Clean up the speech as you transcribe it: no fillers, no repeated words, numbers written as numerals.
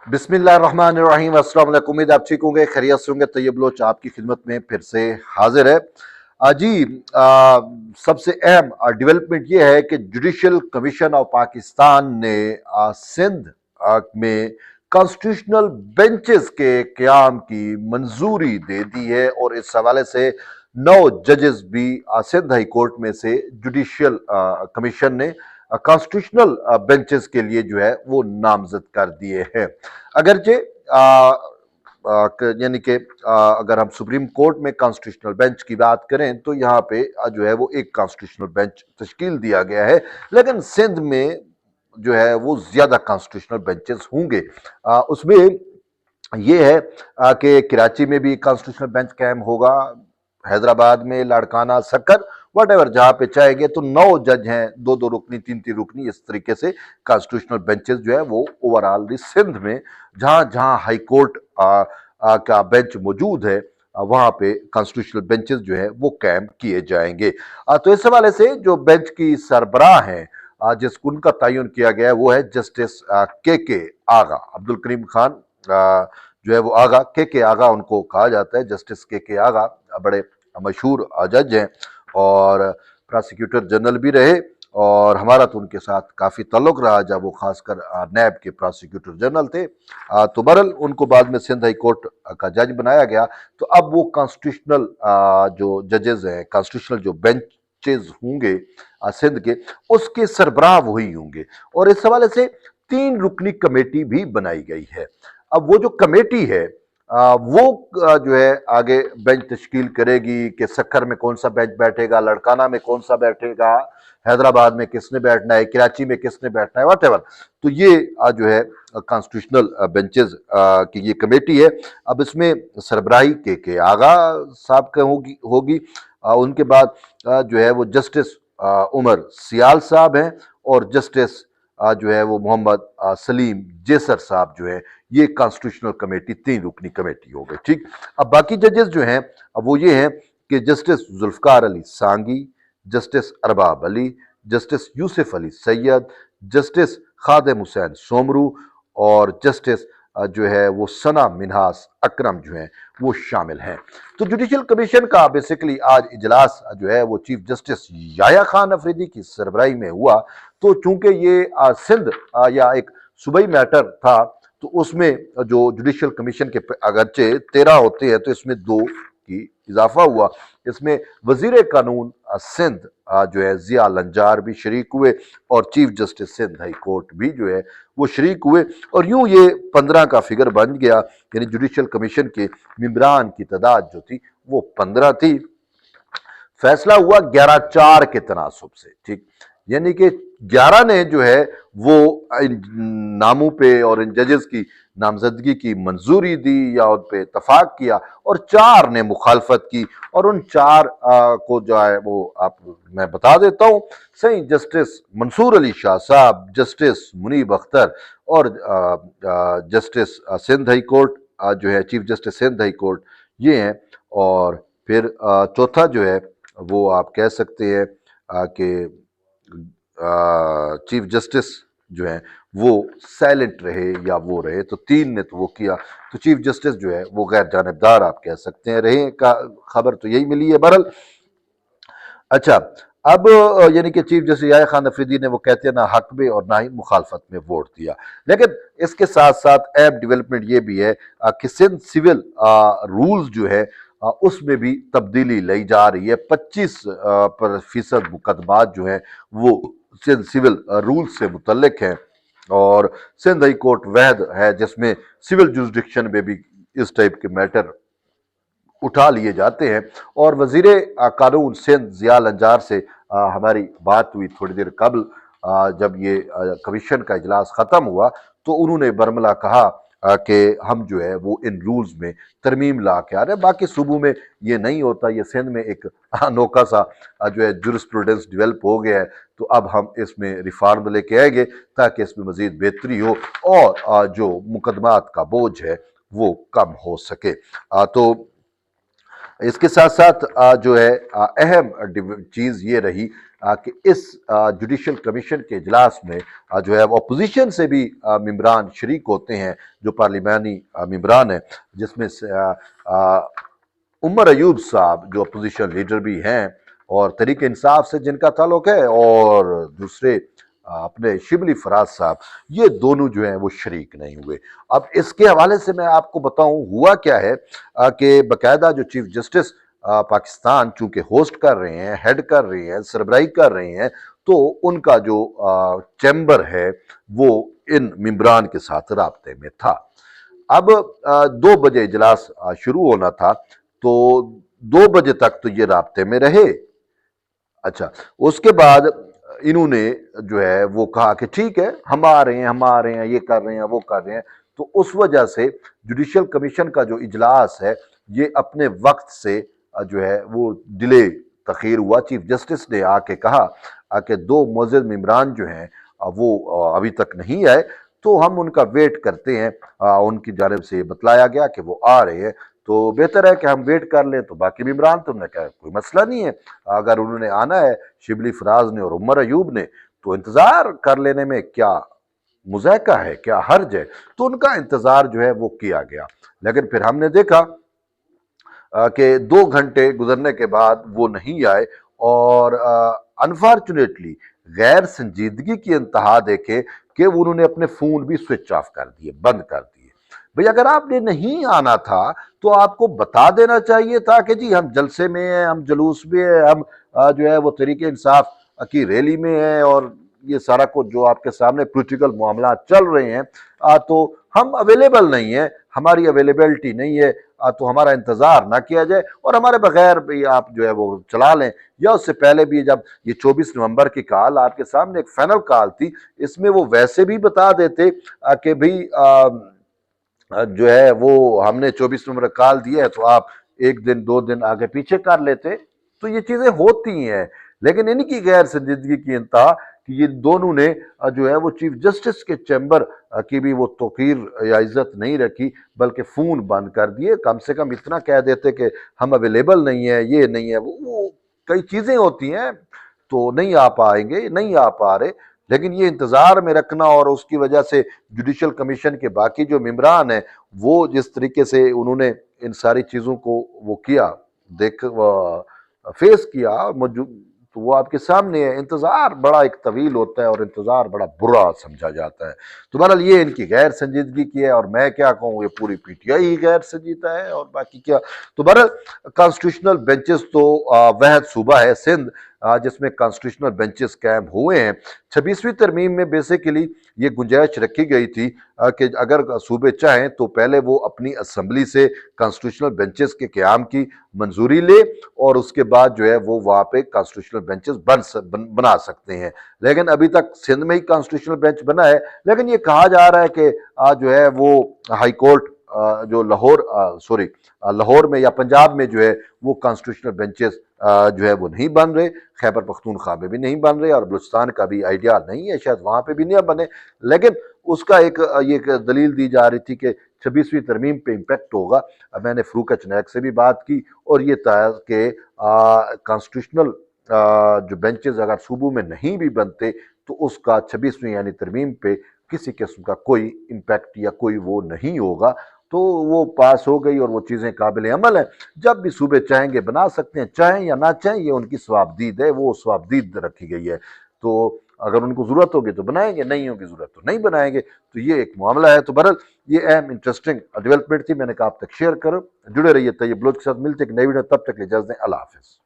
बिस्मिल्लाहिर्रहमानिर्रहीम। अस्सलाम वालेकुम। उम्मीद आप ठीक होंगे, खैरियत से होंगे। तैयब लोच आपकी खिदमत में फिर से हाजिर है। जी, सबसे अहम डेवलपमेंट ये है कि जुडिशल कमीशन ऑफ पाकिस्तान ने सिंध में कॉन्स्टिट्यूशनल बेंचेस के क़याम की मंजूरी दे दी है और इस हवाले से 9 जजेस भी सिंध हाई कोर्ट में से जुडिशल कमीशन ने कॉन्स्टिट्यूशनल बेंचेस के लिए जो है वो नामजद कर दिए हैं। अगरचे यानी कि अगर हम सुप्रीम कोर्ट में कॉन्स्टिट्यूशनल बेंच की बात करें तो यहाँ पे जो है वो एक कॉन्स्टिट्यूशनल बेंच तश्कील दिया गया है, लेकिन सिंध में जो है वो ज्यादा कॉन्स्टिट्यूशनल बेंचेस होंगे। उसमें ये है कि कराची में भी कॉन्स्टिट्यूशनल बेंच कायम होगा, हैदराबाद में, लाड़काना, सक्कर, वट एवर जहां पे चाहेंगे। तो 9 जज हैं, 2-2 रुकनी, 3-3 रुकनी, इस तरीके से कॉन्स्टिट्यूशनल बेंचेस जो है वो ओवरऑल सिंध में जहां जहां हाई कोर्ट का बेंच मौजूद है वहां पे कॉन्स्टिट्यूशनल बेंचेस जो है वो कायम किए जाएंगे। तो इस हवाले से जो बेंच की सरबराह है जिसको उनका तयन किया गया है वो है जस्टिस के आगा, अब्दुल करीम खान जो है वो आगा, के आगा उनको कहा जाता है। जस्टिस के आगा बड़े मशहूर जज हैं और प्रोसिक्यूटर जनरल भी रहे और हमारा तो उनके साथ काफ़ी ताल्लुक रहा जब वो खासकर नैब के प्रोसिक्यूटर जनरल थे। तो बहरहाल उनको बाद में सिंध हाई कोर्ट का जज बनाया गया। तो अब वो कॉन्स्टिट्यूशनल जो जजेस हैं, कॉन्स्टिट्यूशनल जो बेंचेस होंगे सिंध के, उसके सरबराह वही होंगे और इस हवाले से 3 रुकनी कमेटी भी बनाई गई है। अब वो जो कमेटी है वो जो है आगे बेंच तश्कील करेगी कि सक्कर में कौन सा बेंच बैठेगा, लड़काना में कौन सा बैठेगा, हैदराबाद में किसने बैठना है, कराची में किसने बैठना है, वट एवर। तो ये जो है कॉन्स्टिट्यूशनल बेंचेस की ये कमेटी है। अब इसमें सरबराही के आगा साहब का होगी। उनके बाद जो है वो जस्टिस उमर सियाल साहब हैं और जस्टिस जो है वो मोहम्मद सलीम जेसर साहब जो है, ये कॉन्स्टिट्यूशनल कमेटी 3 रुकनी कमेटी हो गई। ठीक, अब बाकी जजेस जो हैं अब वो ये हैं कि justice Zulfiqar Ali Sangi, justice Arbab Ali, justice Yusuf Ali Syed, justice Khadim Hussain Soomro और जस्टिस जो है वो सना मिन्हास अकरम जो है वो शामिल हैं। तो जुडिशल कमीशन का बेसिकली आज इजलास जो है वो चीफ जस्टिस याया खान अफरीदी की सरबराही में हुआ। तो चूंकि ये सिंध या एक सूबाई मैटर था तो उसमें जो जुडिशल कमीशन के अगरचे 13 होते हैं तो इसमें 2 की इजाफा हुआ। इसमें वजीर कानून सिंध जो है जिया लंजार भी शरीक हुए और chief justice Sindh High Court भी जो है वो शरीक हुए और यूं ये 15 का फिगर बन गया। यानी जुडिशल कमीशन के मेंबरान की तादाद जो थी वो 15 थी। फैसला हुआ 11-4 के तनासुब से। ठीक, यानी कि 11 ने जो है वो इन नामों पे और इन जजेस की नामजदगी की मंजूरी दी या उन पे इतफाक किया और 4 ने मुखालफत की और उन 4 को जो है वो आप मैं बता देता हूँ सही। जस्टिस मंसूर अली शाह साहब, जस्टिस मुनीब अख्तर और जस्टिस सिंध हाई कोर्ट जो है chief justice Sindh High Court ये हैं। और फिर चौथा जो है वो आप कह सकते हैं कि चीफ जस्टिस जो है वो साइलेंट रहे या वो रहे। तो 3 ने तो वो किया, तो चीफ जस्टिस जो है वो गैर जानिबदार आप कह सकते हैं रहे का खबर तो यही मिली है। बहरहाल अच्छा, अब यानी कि चीफ जस्टिस याया खान अफरीदी ने वो कहते हैं ना हक में और ना ही मुखालफत में वोट दिया। लेकिन इसके साथ साथ अहम डेवलपमेंट ये भी है कि सिंध सिविल रूल्स जो है उसमें भी तब्दीली लाई जा रही है। 25% मुकदमात जो है वो सिंध सिविल रूल्स से मुतल्लिक हैं और सिंध हाई कोर्ट वहद है जिसमें सिविल जुरिस्डिक्शन में भी इस टाइप के मैटर उठा लिए जाते हैं। और वजीर कानून सिंध जिया लंजार से हमारी बात हुई थोड़ी देर कबल जब ये कमीशन का इजलास ख़त्म हुआ तो उन्होंने बरमला कहा कि हम जो है वो इन रूल्स में तरमीम ला के आ रहे हैं। बाकी सूबों में ये नहीं होता, ये सिंध में एक अनोखा सा जो है जुरिस्प्रूडेंस डेवलप हो गया है। तो अब हम इसमें रिफॉर्म लेके आएंगे ताकि इसमें मजीद बेहतरी हो और जो मुकदमात का बोझ है वो कम हो सके। तो इसके साथ साथ जो है अहम चीज़ ये रही کہ اس جوڈیشل کمیشن کے اجلاس میں جو ہے وہ اپوزیشن سے بھی ممبران شریک ہوتے ہیں، جو پارلیمانی ممبران ہیں، جس میں عمر ایوب صاحب جو اپوزیشن لیڈر بھی ہیں اور تحریک انصاف سے جن کا تعلق ہے، اور دوسرے اپنے شبلی فراز صاحب، یہ دونوں جو ہیں وہ شریک نہیں ہوئے۔ اب اس کے حوالے سے میں آپ کو بتاؤں ہوا کیا ہے کہ باقاعدہ جو چیف جسٹس پاکستان چونکہ ہوسٹ کر رہے ہیں، ہیڈ کر رہے ہیں، سربراہی کر رہے ہیں، تو ان کا جو چیمبر ہے وہ ان ممبران کے ساتھ رابطے میں تھا۔ اب 2 بجے اجلاس شروع ہونا تھا، تو 2 بجے تک تو یہ رابطے میں رہے۔ اچھا، اس کے بعد انہوں نے جو ہے وہ کہا کہ ٹھیک ہے، ہم آ رہے ہیں، یہ کر رہے ہیں، وہ کر رہے ہیں۔ تو اس وجہ سے جوڈیشل کمیشن کا جو اجلاس ہے یہ اپنے وقت سے جو ہے وہ ڈیلے تاخیر ہوا۔ چیف جسٹس نے آ کے کہا کہ 2 معزز ممبران جو ہیں وہ ابھی تک نہیں آئے، تو ہم ان کا ویٹ کرتے ہیں۔ ان کی جانب سے یہ بتلایا گیا کہ وہ آ رہے ہیں، تو بہتر ہے کہ ہم ویٹ کر لیں۔ تو باقی ممبران تو انہوں نے کہا کوئی مسئلہ نہیں ہے، اگر انہوں نے آنا ہے، شبلی فراز نے اور عمر ایوب نے، تو انتظار کر لینے میں کیا مضائقہ ہے، کیا حرج ہے۔ تو ان کا انتظار جو ہے وہ کیا گیا، لیکن پھر ہم نے دیکھا کہ 2 گھنٹے گزرنے کے بعد وہ نہیں آئے، اور انفارچونیٹلی غیر سنجیدگی کی انتہا دیکھے کہ انہوں نے اپنے فون بھی سوئچ آف کر دیے، بند کر دیے۔ بھئی اگر آپ نے نہیں آنا تھا تو آپ کو بتا دینا چاہیے تھا کہ جی ہم جلسے میں ہیں، ہم جلوس میں ہیں، ہم جو ہے وہ تحریک انصاف کی ریلی میں ہیں، اور یہ سارا کچھ جو آپ کے سامنے پولیٹیکل معاملات چل رہے ہیں، تو ہم اویلیبل نہیں ہیں، ہماری اویلیبلٹی نہیں ہے، تو ہمارا انتظار نہ کیا جائے، اور ہمارے بغیر بھی آپ جو ہے وہ چلا لیں۔ یا اس سے پہلے بھی جب یہ 24 نومبر کی کال آپ کے سامنے ایک فائنل کال تھی، اس میں وہ ویسے بھی بتا دیتے کہ بھئی جو ہے وہ ہم نے 24 نمبر کال دیا ہے، تو آپ 1 دن 2 دن آگے پیچھے کر لیتے۔ تو یہ چیزیں ہوتی ہیں، لیکن ان کی غیر سنجیدگی کی انتہا کہ یہ دونوں نے جو ہے وہ چیف جسٹس کے چیمبر کی بھی وہ توقیر یا عزت نہیں رکھی، بلکہ فون بند کر دیے۔ کم سے کم اتنا کہہ دیتے کہ ہم اویلیبل نہیں ہیں، یہ نہیں ہے، وہ کئی چیزیں ہوتی ہیں، تو نہیں آ پائیں گے، نہیں آ پا رہے۔ لیکن یہ انتظار میں رکھنا، اور اس کی وجہ سے جوڈیشل کمیشن کے باقی جو ممبران ہیں وہ جس طریقے سے انہوں نے ان ساری چیزوں کو وہ کیا، فیس کیا، تو وہ آپ کے سامنے ہے۔ انتظار بڑا ایک طویل ہوتا ہے، اور انتظار بڑا برا سمجھا جاتا ہے۔ تو بہرحال یہ ان کی غیر سنجیدگی کی ہے، اور میں کیا کہوں، یہ پوری پی ٹی آئی ہی غیر سنجیدہ ہے، اور باقی کیا۔ تو بہرحال کانسٹیٹیوشنل بینچز تو واحد صوبہ ہے سندھ جس میں کانسٹیٹیوشنل بینچز قائم ہوئے ہیں۔ 26ویں ترمیم میں بیسیکلی یہ گنجائش رکھی گئی تھی کہ اگر صوبے چاہیں تو پہلے وہ اپنی اسمبلی سے کانسٹیٹیوشنل بینچز کے قیام کی منظوری لے، اور اس کے بعد جو ہے وہ وہاں پہ کانسٹیٹیوشنل بینچز بنا سکتے ہیں۔ لیکن ابھی تک سندھ میں ہی کانسٹیٹیوشنل بینچ بنا ہے، لیکن یہ کہا جا رہا ہے کہ جو ہے وہ ہائی کورٹ جو لاہور میں یا پنجاب میں جو ہے وہ کانسٹیٹیوشنل بینچز جو ہے وہ نہیں بن رہے، خیبر پختونخوا میں بھی نہیں بن رہے، اور بلوچستان کا بھی آئیڈیا نہیں ہے، شاید وہاں پہ بھی نہیں بنے۔ لیکن اس کا یہ دلیل دی جا رہی تھی کہ 26ویں ترمیم پہ امپیکٹ ہوگا۔ میں نے فروق چنیک سے بھی بات کی، اور یہ تھا کہ کانسٹیٹیوشنل جو بینچز اگر صوبوں میں نہیں بھی بنتے تو اس کا 26ویں یعنی ترمیم پہ کسی قسم کا کوئی امپیکٹ یا کوئی وہ نہیں ہوگا۔ تو وہ پاس ہو گئی، اور وہ چیزیں قابل عمل ہیں۔ جب بھی صوبے چاہیں گے بنا سکتے ہیں، چاہیں یا نہ چاہیں، یہ ان کی ثوابدید ہے، وہ ثوابدید رکھی گئی ہے۔ تو اگر ان کو ضرورت ہوگی تو بنائیں گے، نہیں ہوگی ضرورت تو نہیں بنائیں گے۔ تو یہ ایک معاملہ ہے۔ تو بہرحال یہ اہم انٹرسٹنگ ڈیولپمنٹ تھی، میں نے کہا آپ تک شیئر کرو۔ جڑے رہیے طیب بلوچ کے ساتھ، ملتے ایک نئی ویڈیو، تب تک اجازت دیں، اللہ حافظ۔